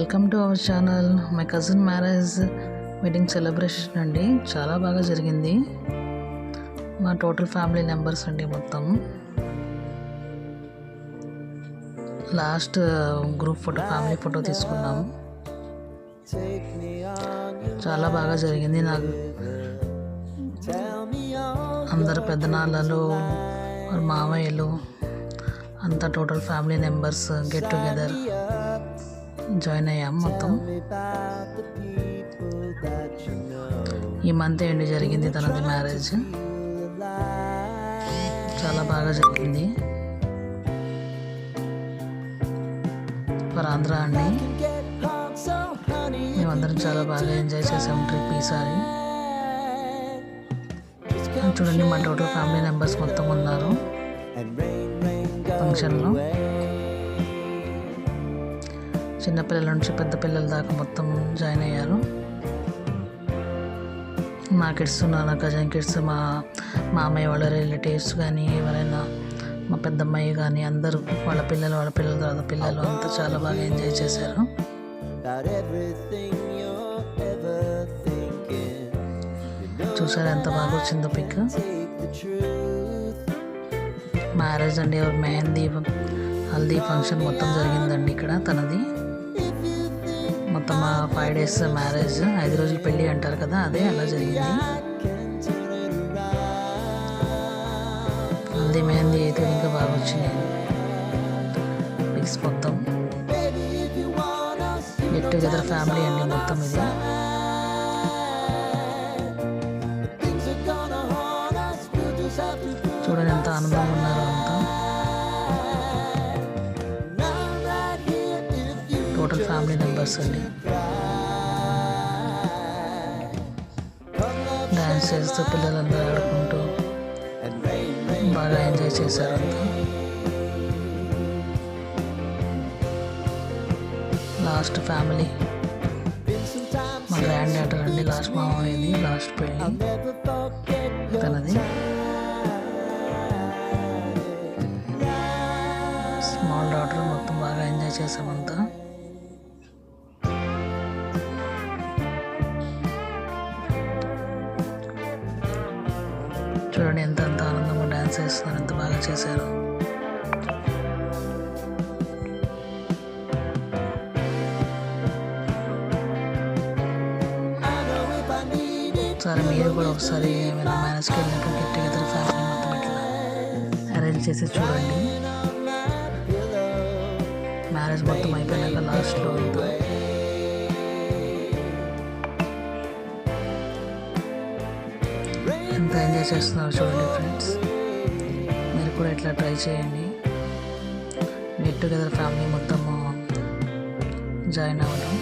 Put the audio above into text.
Welcome to our channel. My cousin marriage wedding celebration అండి. చాలా బాగా జరిగింది. మా టోటల్ ఫ్యామిలీ మెంబర్స్ అండి మొత్తం. Last group photo, family photo తీసుకున్నాము. చాలా బాగా జరిగింది. నాకు అందరు పెద్దనాన్నలు, మామయ్యలు అంతా total family members get together join అయ్యాం మొత్తం. ఈ మంత్ ఎండ్ జరిగింది తనది మ్యారేజ్. చాలా బాగా జరిగింది. ఫర్ ఆంధ్ర అండి. మేమందరం చాలా బాగా ఎంజాయ్ చేసాం ట్రిప్ ఈసారి. చూడండి, మా టోటల్ ఫ్యామిలీ మెంబర్స్ మొత్తం ఉన్నారు ఫంక్షన్లో. చిన్నపిల్లల నుంచి పెద్ద పిల్లల దాకా మొత్తం జాయిన్ అయ్యారు. మా కిడ్స్, నా కజిన్ కిడ్స్, మా మామయ్య వాళ్ళ రిలేటివ్స్ కానీ, ఎవరైనా మా పెద్దమ్మాయి కానీ, అందరూ వాళ్ళ పిల్లల తర్వాత పిల్లలు అంతా చాలా బాగా ఎంజాయ్ చేశారు. చూసారు ఎంత బాగా వచ్చిందో పిక్. మ్యారేజ్ అండి, ఎవరు మెహందీ, హల్దీ ఫంక్షన్ మొత్తం జరిగిందండి ఇక్కడ తనది. మొత్తం 5 days మ్యారేజ్, 5 రోజులు పెళ్ళి అంటారు కదా, అదే అలా జరిగింది. హల్దీ మెహందీ అయితే ఇంకా బాగా వచ్చినాయి పిక్స్ మొత్తం. గెట్ టుగెదర్ ఫ్యామిలీ అండి మొత్తం ఇది. చూడండి ఎంత ఆనందంగా ఉన్నారు అంతా. టోటల్ ఫ్యామిలీ మెంబర్స్ అండి. డ్యాన్స్ చేస్తూ పిల్లలందరూ ఆడుకుంటూ బాగా ఎంజాయ్ చేశారు అంతా. లాస్ట్ ఫ్యామిలీ మా గ్రాండ్ డాటర్ అండి. లాస్ట్ మామయ్యది లాస్ట్ పెళ్ళి తనది. Small daughter. మొత్తం బాగా ఎంజాయ్ చేసామంతా. చూడండి ఎంత ఆనందంగా డ్యాన్స్ చేస్తున్నారు, ఎంత బాగా చేశారు. సరే, మీరు కూడా ఒకసారి ఏమైనా మ్యారేజ్కి వెళ్ళినప్పుడు గెట్ టుగెదర్ ఫ్యామిలీ మొత్తం ఇట్లా అరేంజ్ చేసి చూడండి. మ్యారేజ్ మొత్తం అయిపోయినాక లాస్ట్లో ఎంత ఎంజాయ్ చేస్తున్నారు చూడండి ఫ్రెండ్స్. మీరు కూడా ఇట్లా ట్రై చేయండి. గెట్ టుగెదర్ ఫ్యామిలీ మొత్తము జాయిన్ అవ్వడం.